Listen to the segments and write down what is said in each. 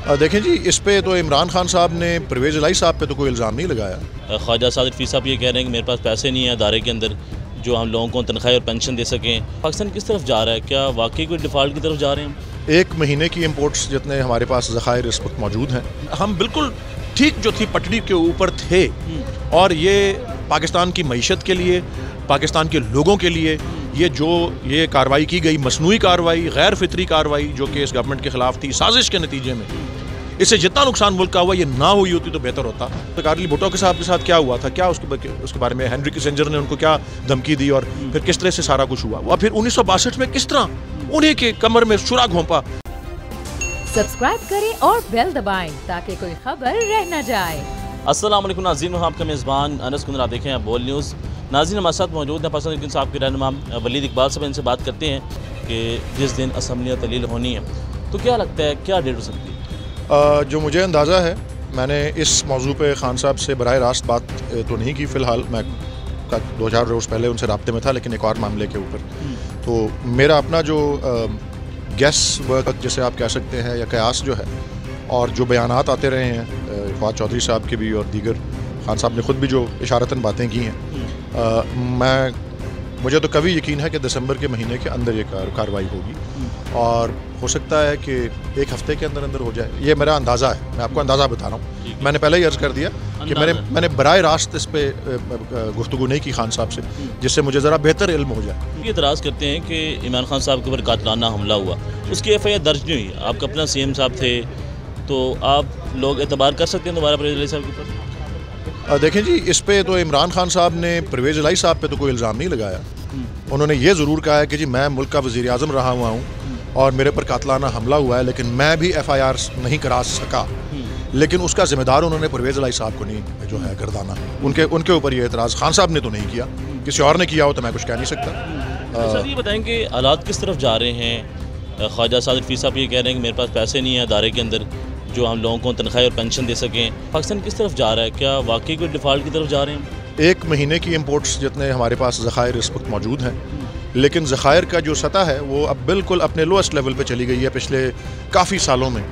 देखें जी, इस पे तो इमरान खान साहब ने परवेज़ इलाही साहब पे तो कोई इल्ज़ाम नहीं लगाया। ख्वाजा सादिक फ़ी साहब ये कह रहे हैं कि मेरे पास पैसे नहीं है अदारे के अंदर जो हम लोगों को तनख्वाह और पेंशन दे सकें। पाकिस्तान किस तरफ जा रहा है? क्या वाकई कोई डिफ़ॉल्ट की तरफ जा रहे हैं हम? 1 महीने की इम्पोर्ट्स जितने हमारे पास ज़खायर इस वक्त मौजूद हैं, हम बिल्कुल ठीक जो थी पटड़ी के ऊपर थे। और ये पाकिस्तान की मईशत के लिए, पाकिस्तान के लोगों के लिए ये कार्रवाई की गई, मसनूई कार्रवाई, गैर फितरी कार्रवाई जो कि इस गवर्नमेंट के ख़िलाफ़ थी, साजिश के नतीजे में इससे जितना नुकसान मुल्क का हुआ, ये ना हुई होती तो बेहतर होता। तो कार्ली भुट्टो के साहब के साथ क्या हुआ था, क्या उसके बारे में हेनरी किसिंजर ने उनको क्या धमकी दी और फिर किस तरह से सारा कुछ हुआ। और फिर 1962 में किस तरह उन्हीं के कमर में छुरा घोंपा। सब्सक्राइब करें और बेल दबाएं ताकि कोई खबर रह न जाए। अस्सलाम वालेकुम नाज़रीन, आपका मेज़बान अनस कुंदर, आप देखें हैं बोल न्यूज़। नाज़रीन हमारे साथ मौजूद हैं पाकिस्तान साहब के रहनुमा वलीद इकबाल साहब। इनसे बात करते हैं कि जिस दिन असम्बलियाँ तलील होनी है तो क्या लगता है क्या डेट हो सकती है? जो मुझे अंदाज़ा है, मैंने इस मौजू पे खान साहब से बराह रास्त बात तो नहीं की फ़िलहाल। मैं 2-4 रोज़ पहले उनसे राब्ते में था, लेकिन एक और मामले के ऊपर। तो मेरा अपना जो गैस वर्क जिसे आप कह सकते हैं या कयास जो है, और जो बयानात आते रहे हैं फवाद चौधरी साहब के भी और दीगर, खान साहब ने ख़ुद भी जो इशारतन बातें की हैं, मुझे तो कभी यकीन है कि दिसंबर के महीने के अंदर ये कार्रवाई होगी और हो सकता है कि 1 हफ़्ते के अंदर हो जाए। ये मेरा अंदाज़ा है, मैं आपको अंदाज़ा बता रहा हूँ। मैंने पहले ही अर्ज़ कर दिया कि मैंने बराह रास्त इस पर गुफ्तगू नहीं की खान साहब से, जिससे मुझे ज़रा बेहतर इल्म हो जाए। ये इतराज़ करते हैं कि इमरान खान साहब के ऊपर कातलाना हमला हुआ, उसकी FIR दर्ज नहीं हुई। आपका अपना CM साहब थे, तो आप लोग एतबार कर सकते हैं दोबारा परवेज़ इलाही साहब के ऊपर? देखें जी, इस पे तो इमरान खान साहब ने परवेज़ इलाही साहब पे तो कोई इल्ज़ाम नहीं लगाया। उन्होंने ये ज़रूर कहा है कि जी मैं मुल्क का वज़ीर आज़म रहा हुआ हूँ और मेरे पर कातलाना हमला हुआ है, लेकिन मैं भी FIR नहीं करा सका। लेकिन उसका ज़िम्मेदार उन्होंने परवेज़ इलाही साहब को नहीं जो है गर्दाना। उनके ऊपर ये एतराज़ खान साहब ने तो नहीं किया, किसी और ने किया हो तो मैं कुछ कह नहीं सकता। सर ये बताएं कि हालात किस तरफ जा रहे हैं? ख्वाजा सादिक फ़ी साहब ये कह रहे हैं कि मेरे पास पैसे नहीं है अदारे के अंदर जो हम लोगों को तनख्वाह और पेंशन दे सकें। पाकिस्तान किस तरफ जा रहा है? क्या वाकई कोई डिफ़ॉल्ट की तरफ जा रहे हैं? 1 महीने की इम्पोर्ट्स जितने हमारे पास ज़खायर इस वक्त मौजूद हैं, लेकिन ज़खायर का जो सतह है वो अब बिल्कुल अपने लोएस्ट लेवल पे चली गई है। पिछले काफ़ी सालों में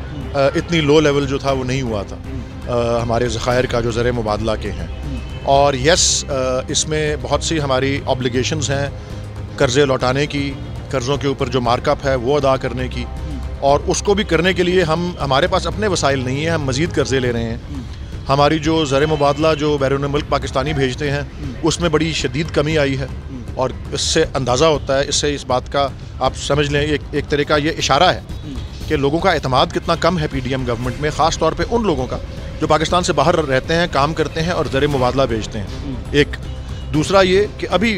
इतनी लो लेवल जो था वो नहीं हुआ था हमारे ज़खायर का जो ज़र मुबादला के हैं। और इसमें बहुत सी हमारी ऑब्लिगेशंस हैं, कर्ज़े लौटाने की, कर्ज़ों के ऊपर जो मार्कअप है वो अदा करने की, और उसको भी करने के लिए हमारे पास अपने वसाइल नहीं है, हम मज़ीद कर्ज़े ले रहे हैं। हमारी जो ज़र मुबादला जो बैरून मुल्क पाकिस्तानी भेजते हैं उसमें बड़ी शदीद कमी आई है, और इससे अंदाज़ा होता है, इससे इस बात का आप समझ लें एक तरह का ये इशारा है कि लोगों का एतमाद कितना कम है PDM गवर्नमेंट में, ख़ास तौर पे उन लोगों का जो पाकिस्तान से बाहर रहते हैं, काम करते हैं और ज़र मुबादला भेजते हैं। एक दूसरा ये कि अभी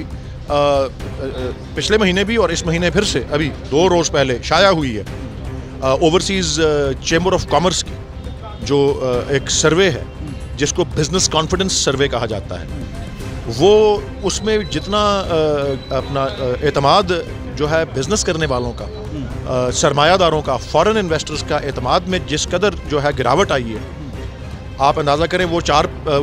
पिछले महीने भी और इस महीने फिर से अभी 2 रोज़ पहले शाया हुई है ओवरसीज़ चैम्बर ऑफ कॉमर्स की जो एक सर्वे है जिसको बिज़नेस कॉन्फिडेंस सर्वे कहा जाता है, वो उसमें जितना अपना एतमाद जो है बिज़नेस करने वालों का, सरमायादारों का, फॉरेन इन्वेस्टर्स का एतमाद में जिस कदर जो है गिरावट आई है, आप अंदाज़ा करें वो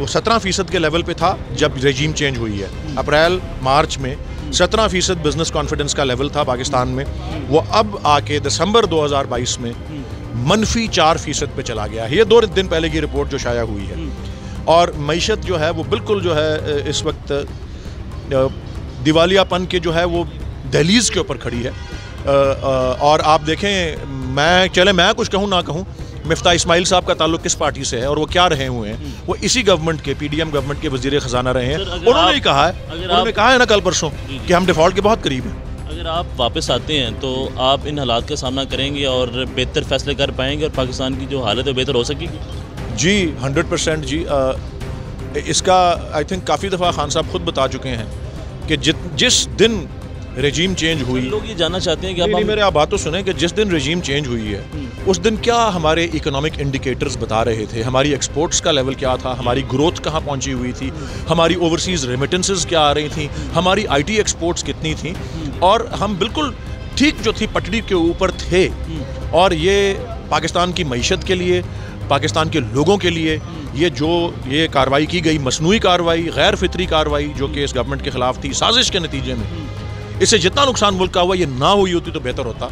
17% के लेवल पे था जब रेजीम चेंज हुई है। अप्रैल मार्च में 17% बिज़नेस कॉन्फिडेंस का लेवल था पाकिस्तान में, वो अब आके दिसंबर 2022 में -4% पे चला गया है। ये 2 दिन पहले की रिपोर्ट जो शाया हुई है। और मईशत जो है वो बिल्कुल जो है इस वक्त दिवालियापन के जो है वो दहलीज़ के ऊपर खड़ी है। और आप देखें, मैं कुछ कहूँ ना कहूँ, मिफ्ता इस्माइल साहब का ताल्लुक किस पार्टी से है और वो क्या रहे हुए हैं? वो इसी गवर्नमेंट के PDM गवर्नमेंट के वज़ीर ख़जाना रहे हैं। उन्होंने ही कहा है ना कल परसों कि हम डिफ़ॉल्ट के बहुत करीब हैं। अगर आप वापस आते हैं तो आप इन हालात का सामना करेंगे और बेहतर फैसले कर पाएंगे और पाकिस्तान की जो हालत है बेहतर हो सकेगी? जी 100% जी। इसका आई थिंक काफ़ी दफ़ा खान साहब खुद बता चुके हैं कि जिस दिन रेजीम चेंज हुई, लोग ये जानना चाहते हैं कि नहीं, मेरे आप बात तो सुने कि जिस दिन रेजीम चेंज हुई है उस दिन क्या हमारे इकोनॉमिक इंडिकेटर्स बता रहे थे, हमारी एक्सपोर्ट्स का लेवल क्या था, हमारी ग्रोथ कहाँ पहुँची हुई थी, हमारी ओवरसीज़ रेमिटेंसेस क्या आ रही थी, हमारी IT एक्सपोर्ट्स कितनी थी, और हम बिल्कुल ठीक जो थी पटड़ी के ऊपर थे। और ये पाकिस्तान की मईशत के लिए, पाकिस्तान के लोगों के लिए ये कार्रवाई की गई, मसनूई कार्रवाई, गैर फितरी कार्रवाई जो कि इस गवर्नमेंट के ख़िलाफ़ थी, साजिश के नतीजे में इससे जितना नुकसान मुल्क का हुआ, ये ना हुई होती तो बेहतर होता।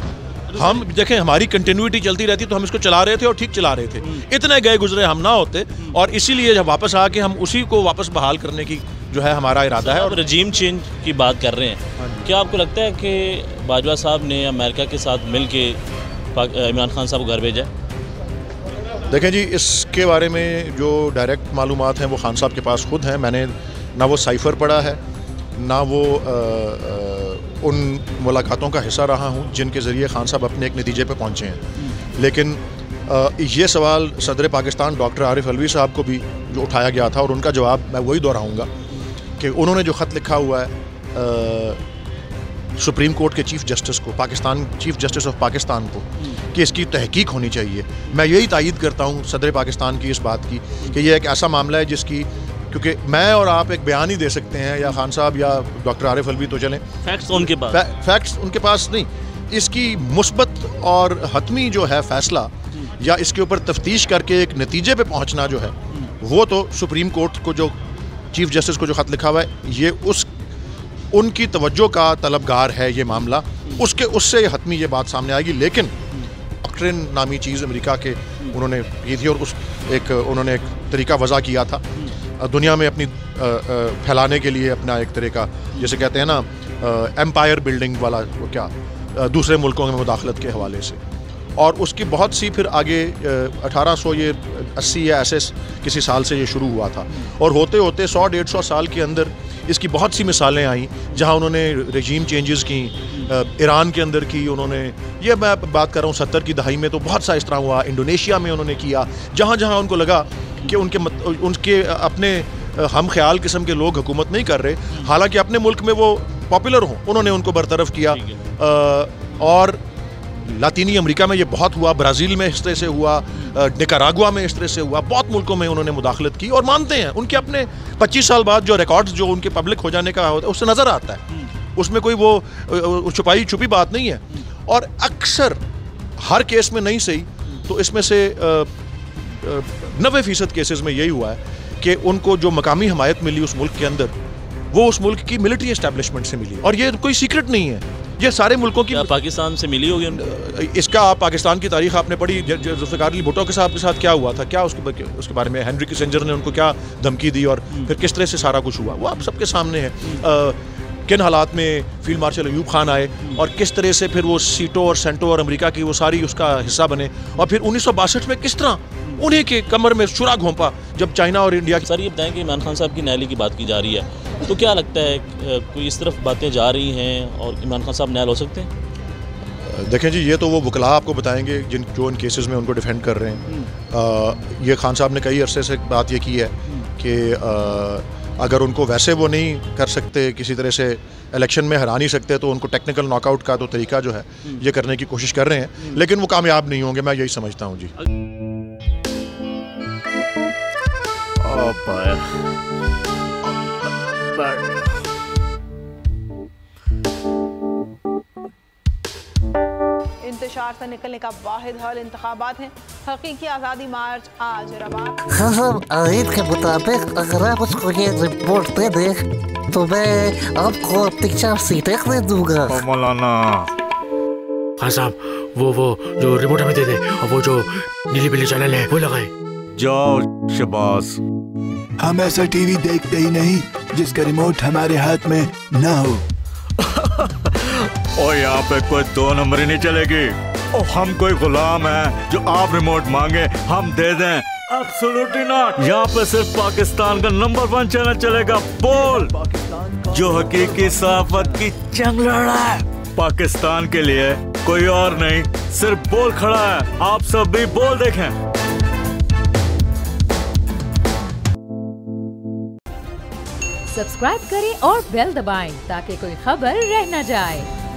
हम देखें, हमारी कंटिन्यूटी चलती रहती तो हम इसको चला रहे थे और ठीक चला रहे थे। इतने गए गुजरे हम ना होते, और इसीलिए जब वापस आके हम उसी को वापस बहाल करने की जो है हमारा इरादा है। और रजीम चेंज की बात कर रहे हैं, क्या आपको लगता है कि बाजवा साहब ने अमेरिका के साथ मिल के इमरान खान साहब को घर भेजा है? देखें जी, इसके बारे में जो डायरेक्ट मालूमात हैं वो खान साहब के पास खुद हैं। मैंने ना वो साइफ़र पढ़ा है, ना वो उन मुलाकातों का हिस्सा रहा हूँ जिनके ज़रिए खान साहब अपने एक नतीजे पे पहुँचे हैं। लेकिन ये सवाल सदर पाकिस्तान डॉक्टर आरिफ अलवी साहब को भी जो उठाया गया था, और उनका जवाब मैं वही दोहराऊँगा कि उन्होंने जो ख़त लिखा हुआ है सुप्रीम कोर्ट के चीफ़ जस्टिस को, Pakistan chief justice of Pakistan को, कि इसकी तहकीक होनी चाहिए। मैं यही तायीद करता हूँ सदर पाकिस्तान की इस बात की कि यह एक ऐसा मामला है जिसकी, क्योंकि मैं और आप एक बयान ही दे सकते हैं, या खान साहब या डॉक्टर आरिफ अलवी तो चलें, फैक्ट्स उनके पास, फैक्ट्स उनके पास नहीं। इसकी मुस्बत और हतमी जो है फ़ैसला, या इसके ऊपर तफ्तीश करके एक नतीजे पे पहुंचना जो है, वो तो सुप्रीम कोर्ट को जो चीफ़ जस्टिस को जो ख़त लिखा हुआ है, ये उनकी तवज्जो का तलबगार है ये मामला, उससे हतमी ये बात सामने आएगी। लेकिन डॉक्ट्रिन नामी चीज़ अमेरिका के उन्होंने की थी, और उन्होंने एक तरीका वज़ा किया था दुनिया में अपनी फैलाने के लिए, अपना एक तरीका, जैसे कहते हैं ना एम्पायर बिल्डिंग वाला, वो क्या दूसरे मुल्कों में मुदाखलत के हवाले से। और उसकी बहुत सी फिर आगे 1880 या ऐसे किसी साल से ये शुरू हुआ था, और होते होते 100-150 साल के अंदर इसकी बहुत सी मिसालें आई जहाँ उन्होंने रजीम चेंजेस की, ईरान के अंदर की उन्होंने, ये मैं बात कर रहा हूँ 70 की दहाई में तो बहुत सा इस तरह हुआ, इंडोनेशिया में उन्होंने किया, जहाँ जहाँ उनको लगा कि उनके अपने हम ख्याल किस्म के लोग हुकूमत नहीं कर रहे, हालांकि अपने मुल्क में वो पॉपुलर हों, उन्होंने उनको बरतरफ किया। और लातीनी अमेरिका में ये बहुत हुआ, ब्राज़ील में इस तरह से हुआ, निकारागुआ में इस तरह से हुआ, बहुत मुल्कों में उन्होंने मुदाखलत की, और मानते हैं उनके अपने 25 साल बाद जो रिकॉर्ड्स जो उनके पब्लिक हो जाने का होता है उससे नज़र आता है, उसमें कोई वो छुपी बात नहीं है। और अक्सर हर केस में नहीं सही तो इसमें से 90% केसेस में यही हुआ है कि उनको जो मकामी हमायत मिली उस मुल्क के अंदर, वो उस मुल्क की मिलिट्री एस्टैब्लिशमेंट से मिली, और ये कोई सीक्रेट नहीं है, ये सारे मुल्कों की। पाकिस्तान से मिली होगी उनको? इसका आप पाकिस्तान की तारीख आपने पढ़ी, जुल्फ़िकार अली भुट्टो के साथ क्या हुआ था, क्या उसके बारे में हेनरी किसिंजर ने उनको क्या धमकी दी, और फिर किस तरह से सारा कुछ हुआ, वो आप सबके सामने है। किन हालात में फील्ड मार्शल अयूब खान आए, और किस तरह से फिर वो सीटो और सेंटो और अमेरिका की वो सारी उसका हिस्सा बने, और फिर 1962 में किस तरह उन्हीं के कमर में छुरा घोंपा जब चाइना और इंडिया। सर ये बताएं कि इमरान खान साहब की नैली की बात की जा रही है, तो क्या लगता है कोई इस तरफ बातें जा रही हैं और इमरान खान साहब नैल हो सकते हैं? देखें जी, ये तो वो वकला आपको बताएंगे जो इन केसेस में उनको डिफेंड कर रहे हैं। ये खान साहब ने कई अरसे से बात ये की है कि अगर उनको वैसे वो नहीं कर सकते, किसी तरह से इलेक्शन में हरा नहीं सकते, तो उनको टेक्निकल नॉकआउट का तो तरीका जो है ये करने की कोशिश कर रहे हैं, लेकिन वो कामयाब नहीं होंगे, मैं यही समझता हूँ जी। इंतशार से निकलने का वाहिद हल इंतखाबात हैं। हकीकी आज़ादी मार्च आज रवान। हाँ, आयत के मुताबिक अगर आप उसको ये रिपोर्ट दे दे तो मैं आपको 3-4 सीटें दे दूंगा। मौलाना हाँ साहब, वो जो रिमोट हमें दे दे, और वो जो नीली पीली चैनल है वो लगाए। जाओ शबाज, हम ऐसा टीवी देखते ही नहीं जिसका रिमोट हमारे हाथ में ना हो। और यहाँ पे कोई 2 नंबर ही नहीं चलेगी। और हम कोई गुलाम है जो आप रिमोट मांगे हम दे दें? Absolutely not. यहाँ पे सिर्फ पाकिस्तान का नंबर 1 चैनल चलेगा, बोल, जो हकीकी सहाफत की जंग लड़ रहा है। पाकिस्तान के लिए कोई और नहीं, सिर्फ बोल खड़ा है। आप सब भी बोल देखें। सब्सक्राइब करें और बेल दबाएं ताकि कोई खबर रह न जाए।